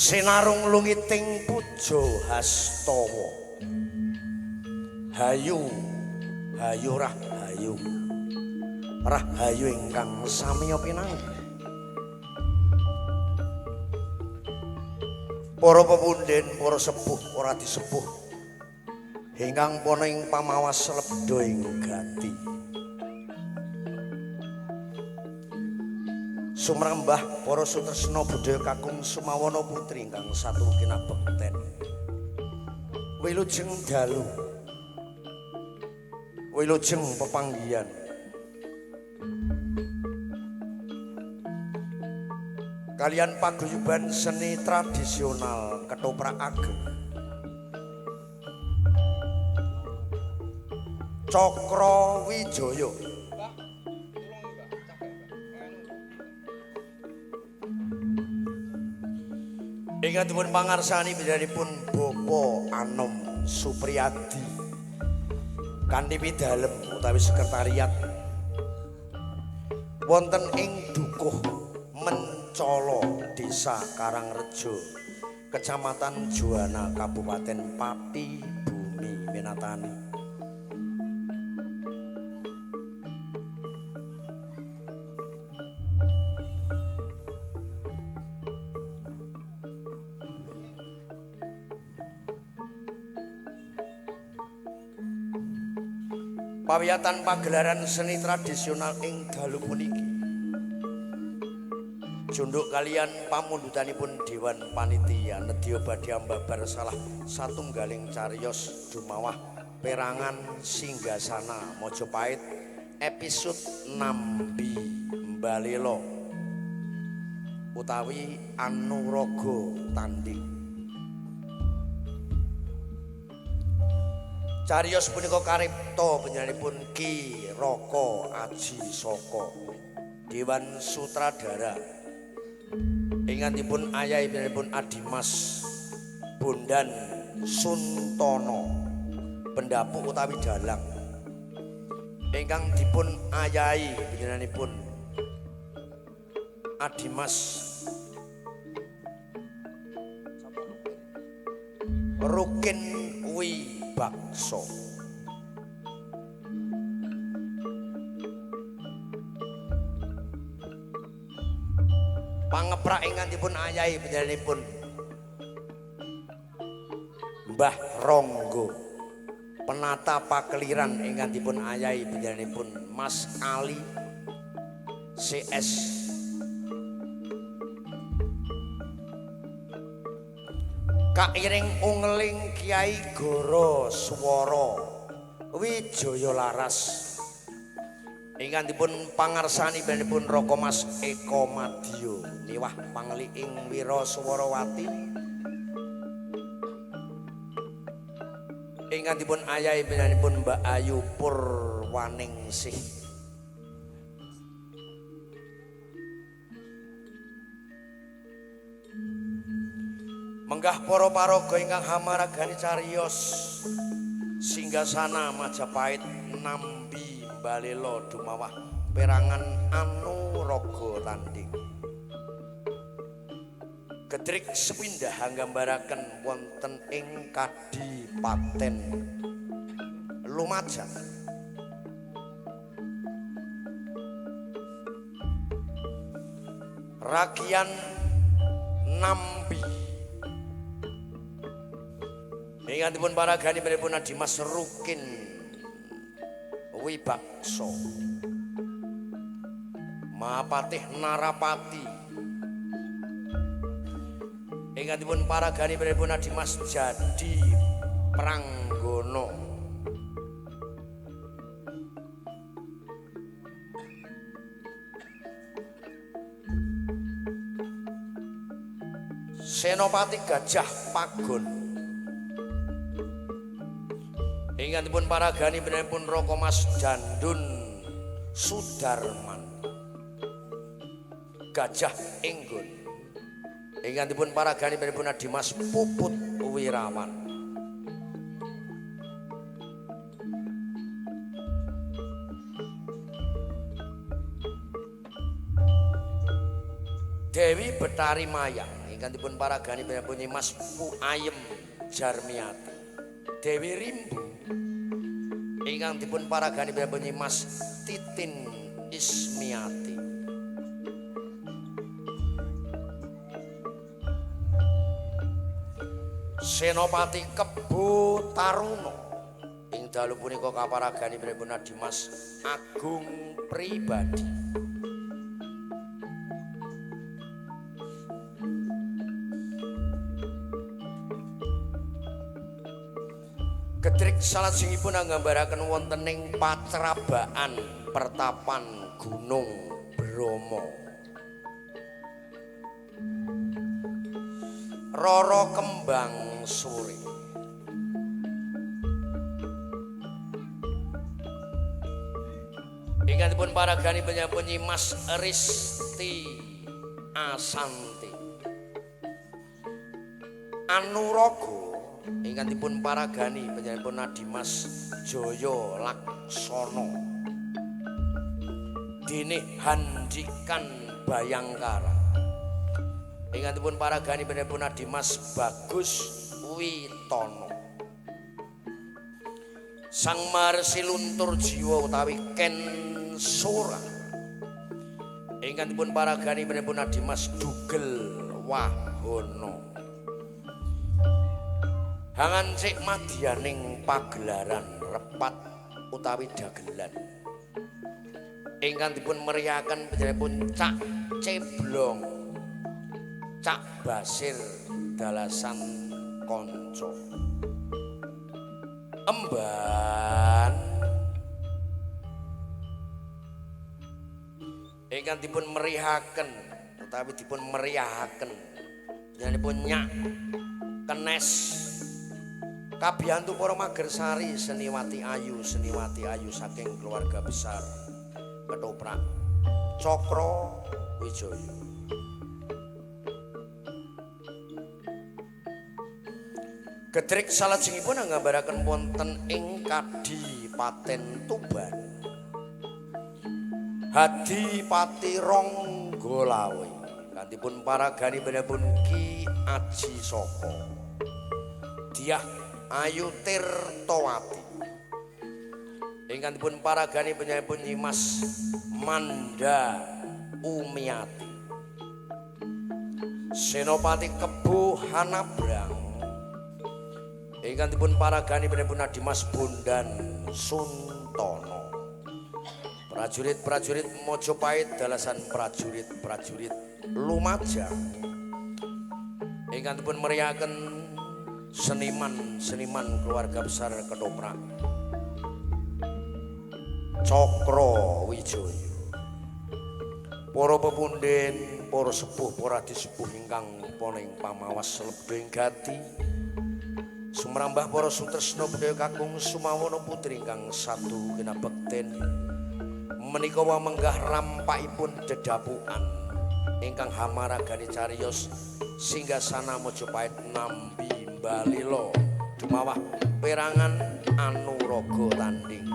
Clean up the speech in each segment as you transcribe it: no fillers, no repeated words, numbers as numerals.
Sinarung lungiting puja hastawa. Hayu, hayu rahayu. Rahayu ingkang samiya pinanggih. Para pepundhen, para sepuh, ora disepuh. Ingkang pana ing pamawas lebda ing gati. Sumrambah para sutresna budaya kakung Sumawana putri ingkang satu kinabekten. Wilujeng dalu. Wilujeng pepanggihan. Kalian paguyuban seni tradisional ketoprak ageng. Cokro Wijaya. Ingatipun pangarsani pun Bapak Anom Supriyadi kanthi pidalem utawi sekretariat wonten ing Dukuh Mencolo Desa Karangrejo Kecamatan Juwana Kabupaten Pati Bumi Minatani. Pawiyatan pagelaran seni tradisional ing dalu puniki junduk kalian pamundutanipun Dewan Panitia nedya badhe ambabar salah satunggaling cariyos dumawah perangan Singgasana Majapahit episode Nambi Mbalela utawi Anuraga Tanding. Cariyos punika karipta penyanipun Ki Raka Aji Saka Dewan Sutradara ingkangipun ayahe penyanipun Adimas Bondan Suntono pendapuk utawi dalang ingkang dipun ayahi penyanipun Adimas Rukin Bakso. Pangeprak ingkangipun ayahi penyanipun Mbah Ronggo. Penata pakeliran ingkangipun ayahi penyanipun Mas Ali CS. Kairing ungling Kiai Goro Swara Wijaya Laras ingkangipun pangarsani penyanipun Raka Mas Eko Madya niwah pangli ing Wiraswarawati ingkangipun ayahe penyanipun Mbak Ayu Purwaningsih. Menggah para paraga ingkang hamaragani cariyos Singgasana Majapahit Nambi Mbalela dumawah perangan Anuraga Tanding. Gedrik sepindah nggambaraken wonten ing Kadipaten Lumajang. Ragian Nambi ingkangipun paragani penyanipun Adimas Rukin Wibakso Mahapatih Narapati ingkangipun paragani penyanipun Adimas Jadi Pranggono Senopati Gajah Pagon ingkangipun paragani penyanipun Raka Mas Jandun Sudarman Gajah Enggon ingkangipun paragani penyanipun Adimas Puput Wirawan. Dewi Betari Mayang ingkang dipun paragani penyanyi Mas Puayem Jarmiati. Dewi Rimbu ingkang dipun paragani penyanyi Mas Titin Ismiati. Senopati Kebo Taruna ing dalu punika kaparagani pripun Dimas Agung Pribadi. Gedrik salajengipun anggambaraken wontening pacrabaan pertapan Gunung Bromo. Roro Kembang Suri. Ingkang dipun paragani penyanyi Mas Risti Asanti. Anurogo ingkang dipun paragani penyanyi Dimas Joyo Laksono. Dene Handikan Bayangkara. Ingkang dipun paragani penyanyi Dimas Bagus Witono. Sang Marsi Luntur Jiwa utawi Ken Sora. Ingkang dipun paragani penyanyi Dimas Dugel Wahono. Hangancik madyaning pagelaran repat utawi dagelan. Ingkang dipun meriahaken penyanyi Cak Ceblong. Cak Basir Dalasan Konco. Emban ingkang dipun merihaken utawi dipun meriahaken nyanipun Nyak Kenes kabiyantu para Magersari seniwati ayu saking keluarga besar Ketoprak Cokro Wijaya. Gedrik salajengipun anggambaraken wonten ing Kadipaten Tuban. Hadipati Ronggolawe kantipun paragani penyanyi Ki Aji Soko. Diah Ayu Tirtowati. Ingkang dipun paragani penyanyi Mas Manda Umiati. Senopati Kebo Hanabrang. Ingkang dipun paragani penyanyi Dimas Bondan Suntono. Prajurit-prajurit Mojopahit dalasan prajurit-prajurit Lumajang. Ingkang dipun meriahaken seniman-seniman keluarga besar Ketoprak Cokro Wijaya. Para pepundhen, para sepuh, para disepuh ingkang poning pamawas lebeng gati. Sumrambah para sutresna budaya kakung Sumawana putri ingkang satu kinabekten menika menggah rampakipun dedapukan ingkang hamaragani cariyos singgasana Mojopahit nambi balila dumawah perangan Anuraga tanding.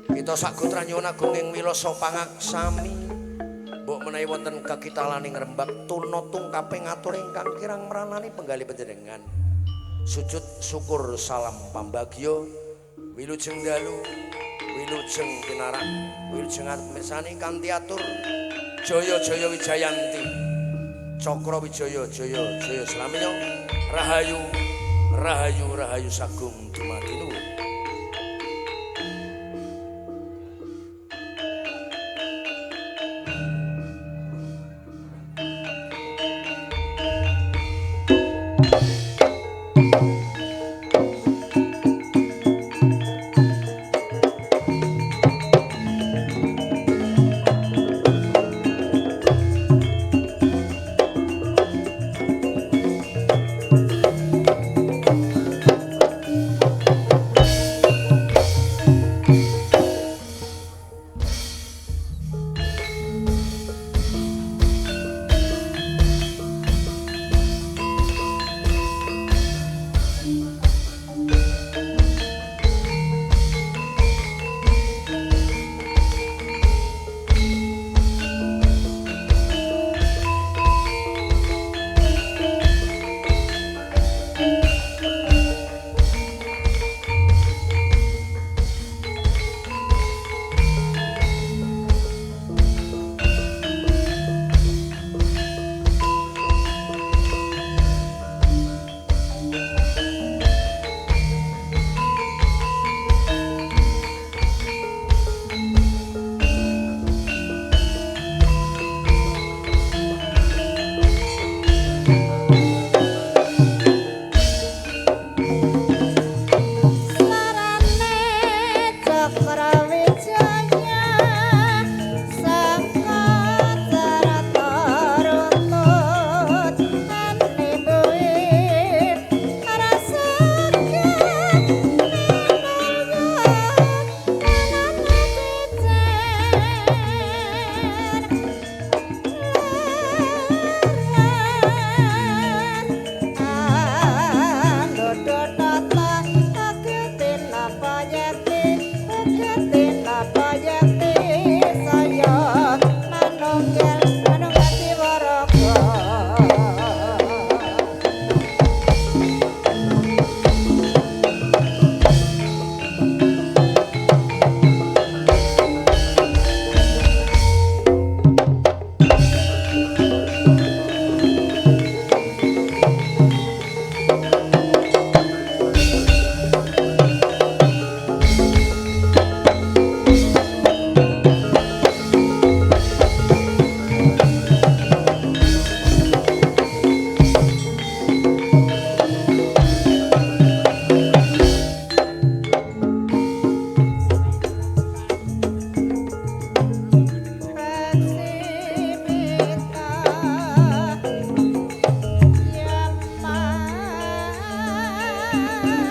Kita sagutra nyuwun agunging wilasa pangaksami mbok menawi wonten kekitalaning Rembag tuna tungkaping atur ingkang kirang meranani penggali panjenengan. Sujud syukur salam pambagyo wilujeng dalu wilujeng pinarak wilujeng mirsani kanthi atur jaya-jaya wijayanti Cokro Wijaya jaya-jaya slamiya rahayu rahayu rahayu sagung dumadi nuwun. Thank you.